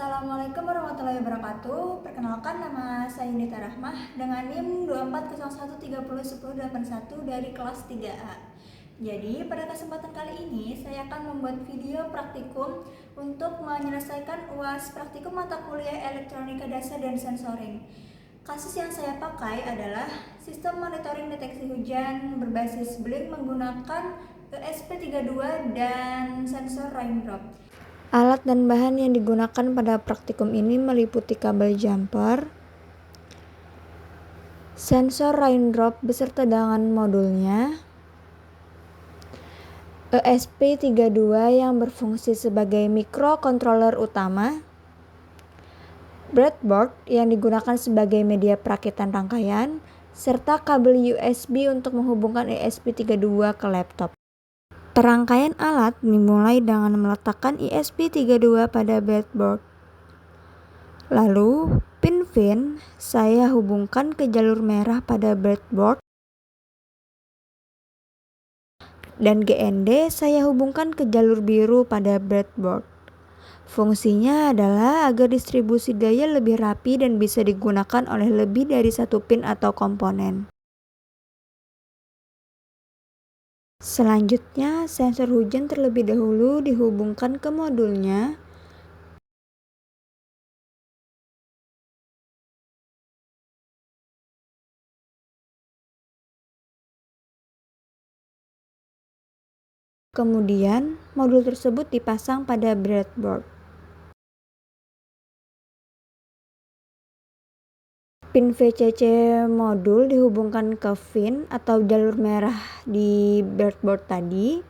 Assalamualaikum warahmatullahi wabarakatuh. Perkenalkan, nama saya Yunita Rahmah dengan NIM 2401301081 dari kelas 3A. Jadi, pada kesempatan kali ini saya akan membuat video praktikum untuk menyelesaikan UAS praktikum mata kuliah Elektronika Dasar dan Sensoring. Kasus yang saya pakai adalah sistem monitoring deteksi hujan berbasis Blink menggunakan ESP32 dan sensor raindrop. Alat dan bahan yang digunakan pada praktikum ini meliputi kabel jumper, sensor raindrop beserta dengan modulnya, ESP32 yang berfungsi sebagai microcontroller utama, breadboard yang digunakan sebagai media perakitan rangkaian, serta kabel USB untuk menghubungkan ESP32 ke laptop. Perangkaian alat dimulai dengan meletakkan ESP32 pada breadboard. Lalu, pin saya hubungkan ke jalur merah pada breadboard dan GND saya hubungkan ke jalur biru pada breadboard. Fungsinya adalah agar distribusi daya lebih rapi dan bisa digunakan oleh lebih dari satu pin atau komponen. Selanjutnya, sensor hujan terlebih dahulu dihubungkan ke modulnya. Kemudian, modul tersebut dipasang pada breadboard. Pin VCC modul dihubungkan ke pin atau jalur merah di breadboard tadi.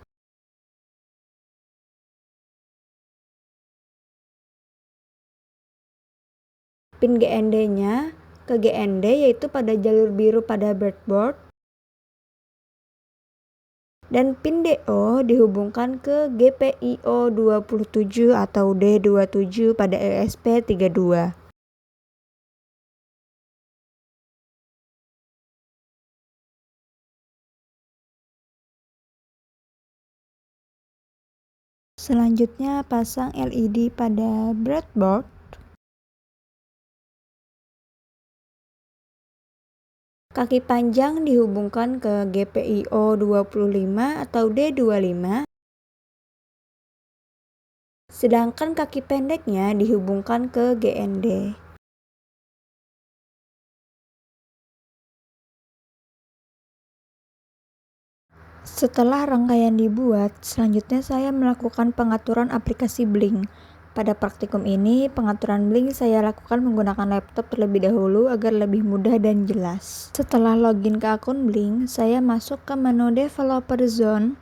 Pin GND-nya ke GND yaitu pada jalur biru pada breadboard. Dan pin DO dihubungkan ke GPIO 27 atau D27 pada ESP32. Selanjutnya, pasang LED pada breadboard. Kaki panjang dihubungkan ke GPIO 25 atau D25. Sedangkan kaki pendeknya dihubungkan ke GND. Setelah rangkaian dibuat, selanjutnya saya melakukan pengaturan aplikasi Blink. Pada praktikum ini, pengaturan Blink saya lakukan menggunakan laptop terlebih dahulu agar lebih mudah dan jelas. Setelah login ke akun Blink, saya masuk ke menu Developer Zone.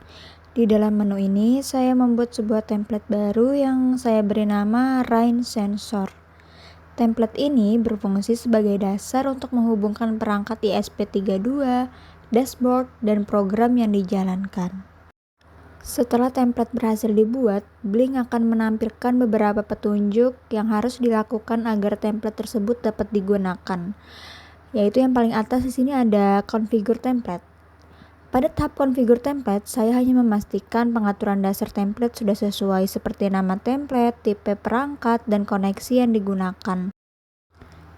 Di dalam menu ini, saya membuat sebuah template baru yang saya beri nama Rain Sensor. Template ini berfungsi sebagai dasar untuk menghubungkan perangkat ESP32, dashboard, dan program yang dijalankan. Setelah template berhasil dibuat, Blink akan menampilkan beberapa petunjuk yang harus dilakukan agar template tersebut dapat digunakan. Yaitu yang paling atas di sini ada configure template. Pada tahap configure template, saya hanya memastikan pengaturan dasar template sudah sesuai seperti nama template, tipe perangkat, dan koneksi yang digunakan.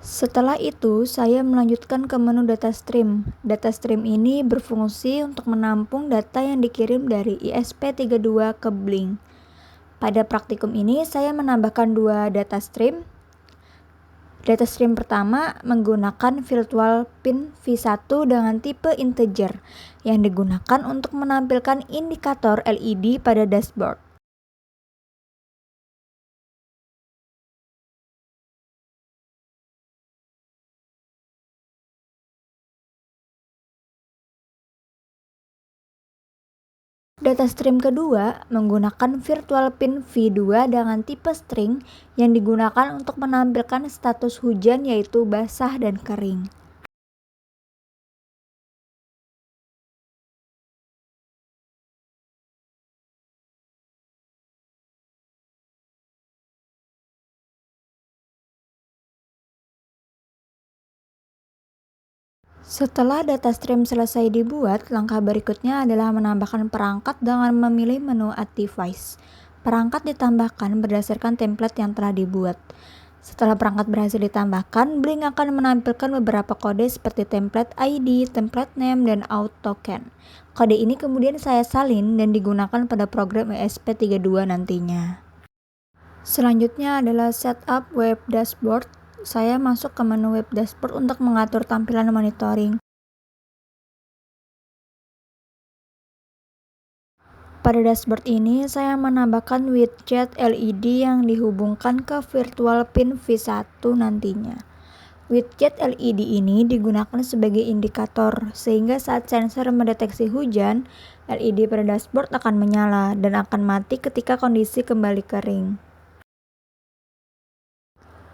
Setelah itu, saya melanjutkan ke menu data stream. Data stream ini berfungsi untuk menampung data yang dikirim dari ESP32 ke Blink. Pada praktikum ini, saya menambahkan dua data stream. Data stream pertama menggunakan virtual pin V1 dengan tipe integer yang digunakan untuk menampilkan indikator LED pada dashboard. Data stream kedua menggunakan virtual pin V2 dengan tipe string yang digunakan untuk menampilkan status hujan yaitu basah dan kering. Setelah data stream selesai dibuat, langkah berikutnya adalah menambahkan perangkat dengan memilih menu Add Device. Perangkat ditambahkan berdasarkan template yang telah dibuat. Setelah perangkat berhasil ditambahkan, Blink akan menampilkan beberapa kode seperti template ID, template name, dan auth token. Kode ini kemudian saya salin dan digunakan pada program ESP32 nantinya. Selanjutnya adalah setup web dashboard. Saya masuk ke menu web dashboard untuk mengatur tampilan monitoring. Pada dashboard ini, saya menambahkan widget LED yang dihubungkan ke virtual pin V1 nantinya. Widget LED ini digunakan sebagai indikator, sehingga saat sensor mendeteksi hujan, LED pada dashboard akan menyala dan akan mati ketika kondisi kembali kering.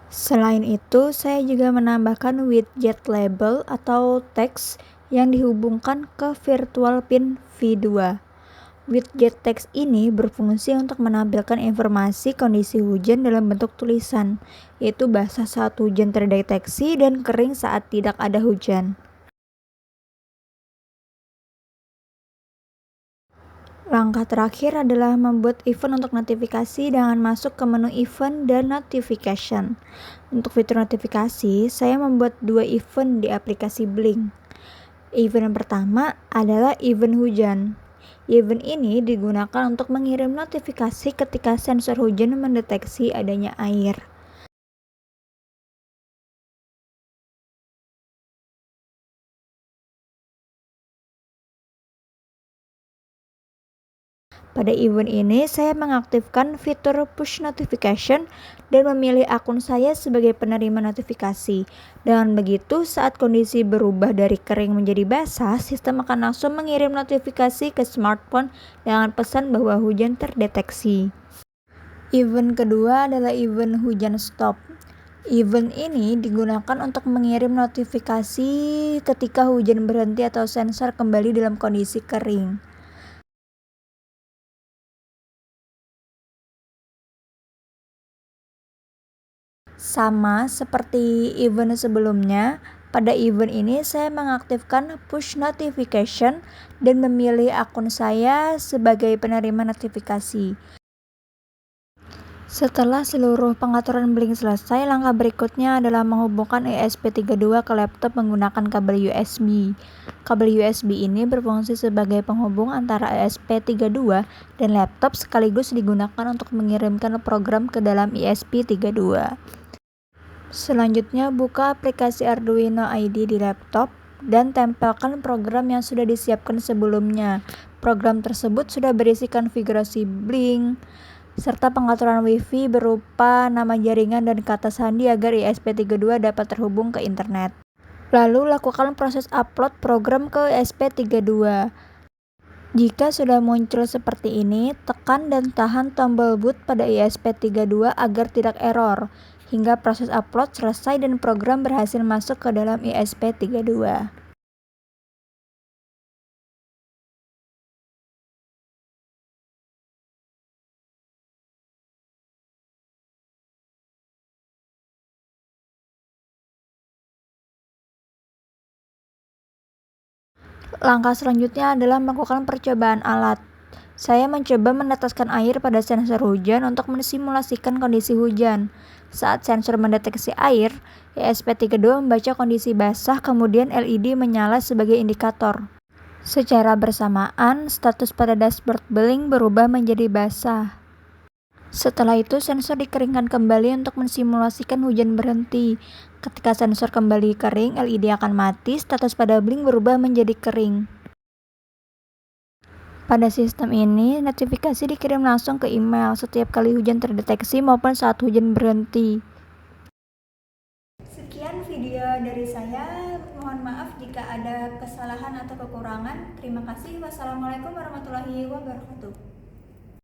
Selain itu, saya juga menambahkan widget label atau teks yang dihubungkan ke virtual pin V2. Widget teks ini berfungsi untuk menampilkan informasi kondisi hujan dalam bentuk tulisan, yaitu basah saat hujan terdeteksi dan kering saat tidak ada hujan. Langkah terakhir adalah membuat event untuk notifikasi dengan masuk ke menu event dan notification. Untuk fitur notifikasi, saya membuat 2 event di aplikasi Blink. Event yang pertama adalah event hujan. Event ini digunakan untuk mengirim notifikasi ketika sensor hujan mendeteksi adanya air. Pada event ini, saya mengaktifkan fitur push notification dan memilih akun saya sebagai penerima notifikasi. Dengan begitu, saat kondisi berubah dari kering menjadi basah, sistem akan langsung mengirim notifikasi ke smartphone dengan pesan bahwa hujan terdeteksi. Event kedua adalah event hujan stop. Event ini digunakan untuk mengirim notifikasi ketika hujan berhenti atau sensor kembali dalam kondisi kering. Sama seperti event sebelumnya, pada event ini saya mengaktifkan push notification dan memilih akun saya sebagai penerima notifikasi. Setelah seluruh pengaturan Blink selesai, langkah berikutnya adalah menghubungkan ESP32 ke laptop menggunakan kabel USB. Kabel USB ini berfungsi sebagai penghubung antara ESP32 dan laptop sekaligus digunakan untuk mengirimkan program ke dalam ESP32. Selanjutnya, buka aplikasi Arduino ID di laptop dan tempelkan program yang sudah disiapkan sebelumnya. Program tersebut sudah berisi konfigurasi Blink, serta pengaturan Wi-Fi berupa nama jaringan dan kata sandi agar ESP32 dapat terhubung ke internet. Lalu, lakukan proses upload program ke ESP32. Jika sudah muncul seperti ini, tekan dan tahan tombol boot pada ESP32 agar tidak error, hingga proses upload selesai dan program berhasil masuk ke dalam ESP32. Langkah selanjutnya adalah melakukan percobaan alat. Saya mencoba meneteskan air pada sensor hujan untuk mensimulasikan kondisi hujan. Saat sensor mendeteksi air, ESP32 membaca kondisi basah, kemudian LED menyala sebagai indikator. Secara bersamaan, status pada dashboard Blink berubah menjadi basah. Setelah itu, sensor dikeringkan kembali untuk mensimulasikan hujan berhenti. Ketika sensor kembali kering, LED akan mati, status pada Blink berubah menjadi kering. Pada sistem ini, notifikasi dikirim langsung ke email setiap kali hujan terdeteksi maupun saat hujan berhenti. Sekian video dari saya. Mohon maaf jika ada kesalahan atau kekurangan. Terima kasih. Wassalamualaikum warahmatullahi wabarakatuh.